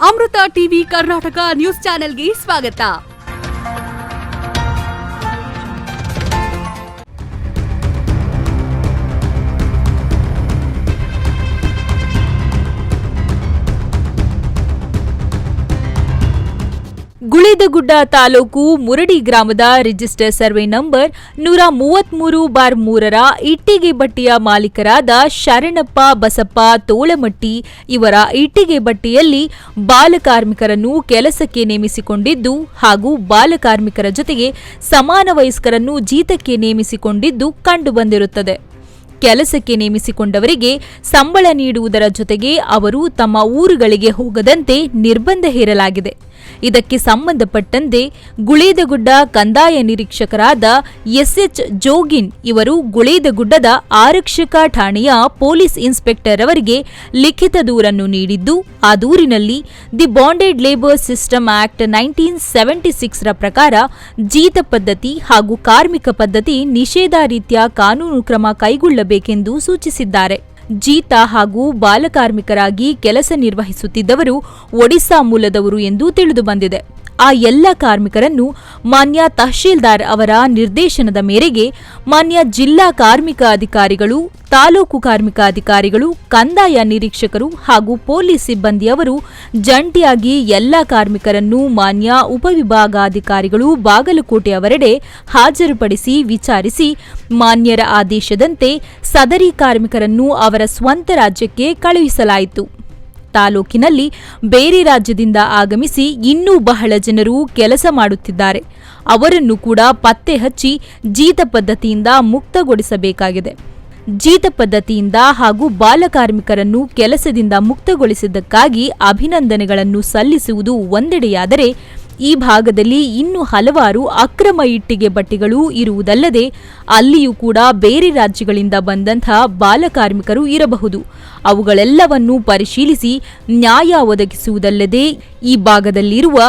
ಅಮೃತ TV Karnataka news ಚಾನೆಲ್ಗೆ ಸ್ವಾಗತ. ಗುಳೇದಗುಡ್ಡ ತಾಲೂಕು ಮುರಡಿ ಗ್ರಾಮದ ರಿಜಿಸ್ಟರ್ ಸರ್ವೆ ನಂಬರ್ 133/3ರ ಇಟ್ಟಿಗೆ ಬಟ್ಟೆಯ ಮಾಲೀಕರಾದ ಶರಣಪ್ಪ ಬಸಪ್ಪ ತೋಳಮಟ್ಟಿ ಇವರ ಇಟ್ಟಿಗೆ ಬಟ್ಟೆಯಲ್ಲಿ ಬಾಲಕಾರ್ಮಿಕರನ್ನು ಕೆಲಸಕ್ಕೆ ನೇಮಿಸಿಕೊಂಡಿದ್ದು ಹಾಗೂ ಬಾಲಕಾರ್ಮಿಕರ ಜೊತೆಗೆ ಸಮಾನ ವಯಸ್ಕರನ್ನು ಜೀತಕ್ಕೆ ನೇಮಿಸಿಕೊಂಡಿದ್ದು ಕಂಡುಬಂದಿರುತ್ತದೆ. ಕೆಲಸಕ್ಕೆ ನೇಮಿಸಿಕೊಂಡವರಿಗೆ ಸಂಬಳ ನೀಡುವುದರ ಜೊತೆಗೆ ಅವರು ತಮ್ಮ ಊರುಗಳಿಗೆ ಹೋಗದಂತೆ ನಿರ್ಬಂಧ ಹೇರಲಾಗಿದೆ. ಇದಕ್ಕೆ ಸಂಬಂಧಪಟ್ಟಂತೆ ಗುಳೇದಗುಡ್ಡ ಕಂದಾಯ ನಿರೀಕ್ಷಕರಾದ ಎಸ್ಎಚ್ ಜೋಗಿನ್ ಇವರು ಗುಳೇದಗುಡ್ಡದ ಆರಕ್ಷಕ ಠಾಣೆಯ ಪೊಲೀಸ್ ಇನ್ಸ್ಪೆಕ್ಟರ್ ಅವರಿಗೆ ಲಿಖಿತ ದೂರನ್ನು ನೀಡಿದ್ದು, ಆ ದೂರಿನಲ್ಲಿ the bonded labour system act 1976ರ ಪ್ರಕಾರ ಜೀತ ಪದ್ಧತಿ ಹಾಗೂ ಕಾರ್ಮಿಕ ಪದ್ಧತಿ ನಿಷೇಧ ರೀತಿಯ ಕಾನೂನು ಕ್ರಮ ಕೈಗೊಳ್ಳಬೇಕೆಂದು ಸೂಚಿಸಿದ್ದಾರೆ. ಜೀತ ಹಾಗೂ ಬಾಲಕಾರ್ಮಿಕರಾಗಿ ಕೆಲಸ ನಿರ್ವಹಿಸುತ್ತಿದ್ದವರು ಒಡಿಶಾ ಮೂಲದವರು ಎಂದು ತಿಳಿದುಬಂದಿದೆ. ಆ ಎಲ್ಲ ಕಾರ್ಮಿಕರನ್ನು ಮಾನ್ಯ ತಹಶೀಲ್ದಾರ್ ಅವರ ನಿರ್ದೇಶನದ ಮೇರೆಗೆ ಮಾನ್ಯ ಜಿಲ್ಲಾ ಕಾರ್ಮಿಕ ಅಧಿಕಾರಿಗಳು, ತಾಲೂಕು ಕಾರ್ಮಿಕ ಅಧಿಕಾರಿಗಳು, ಕಂದಾಯ ನಿರೀಕ್ಷಕರು ಹಾಗೂ ಪೊಲೀಸ್ ಸಿಬ್ಬಂದಿಯವರು ಜಂಟಿಯಾಗಿ ಎಲ್ಲ ಕಾರ್ಮಿಕರನ್ನು ಮಾನ್ಯ ಉಪವಿಭಾಗಾಧಿಕಾರಿಗಳು ಬಾಗಲಕೋಟೆ ಅವರೆಡೆ ಹಾಜರುಪಡಿಸಿ ವಿಚಾರಿಸಿ ಮಾನ್ಯರ ಆದೇಶದಂತೆ ಸದರಿ ಕಾರ್ಮಿಕರನ್ನು ಅವರ ಸ್ವಂತ ರಾಜ್ಯಕ್ಕೆ ಕಳುಹಿಸಲಾಯಿತು. ತಾಲೂಕಿನಲ್ಲಿ ಬೇರೆ ರಾಜ್ಯದಿಂದ ಆಗಮಿಸಿ ಇನ್ನೂ ಬಹಳ ಜನರು ಕೆಲಸ ಮಾಡುತ್ತಿದ್ದಾರೆ. ಅವರನ್ನು ಕೂಡ ಪತ್ತೆ ಹಚ್ಚಿ ಜೀತ ಪದ್ಧತಿಯಿಂದ ಮುಕ್ತಗೊಳಿಸಬೇಕಾಗಿದೆ. ಜೀತ ಪದ್ಧತಿಯಿಂದ ಹಾಗೂ ಬಾಲಕಾರ್ಮಿಕರನ್ನು ಕೆಲಸದಿಂದ ಮುಕ್ತಗೊಳಿಸಿದ್ದಕ್ಕಾಗಿ ಅಭಿನಂದನೆಗಳನ್ನು ಸಲ್ಲಿಸುವುದು ಒಂದೆಡೆಯಾದರೆ, ಈ ಭಾಗದಲ್ಲಿ ಇನ್ನೂ ಹಲವಾರು ಅಕ್ರಮ ಇಟ್ಟಿಗೆ ಬಟ್ಟೆಗಳು ಇರುವುದಲ್ಲದೆ ಅಲ್ಲಿಯೂ ಕೂಡ ಬೇರೆ ರಾಜ್ಯಗಳಿಂದ ಬಂದಂತಹ ಬಾಲಕಾರ್ಮಿಕರು ಇರಬಹುದು. ಅವುಗಳೆಲ್ಲವನ್ನೂ ಪರಿಶೀಲಿಸಿ ನ್ಯಾಯ ಒದಗಿಸುವುದಲ್ಲದೆ ಈ ಭಾಗದಲ್ಲಿರುವ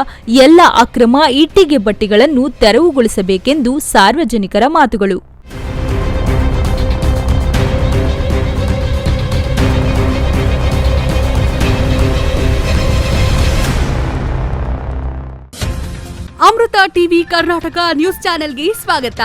ಎಲ್ಲ ಅಕ್ರಮ ಇಟ್ಟಿಗೆ ಬಟ್ಟೆಗಳನ್ನು ತೆರವುಗೊಳಿಸಬೇಕೆಂದು ಸಾರ್ವಜನಿಕರ ಮಾತುಗಳು. ಅಮೃತ ಟಿವಿ ಕರ್ನಾಟಕ ನ್ಯೂಸ್ ಚಾನೆಲ್ಗೆ ಸ್ವಾಗತ.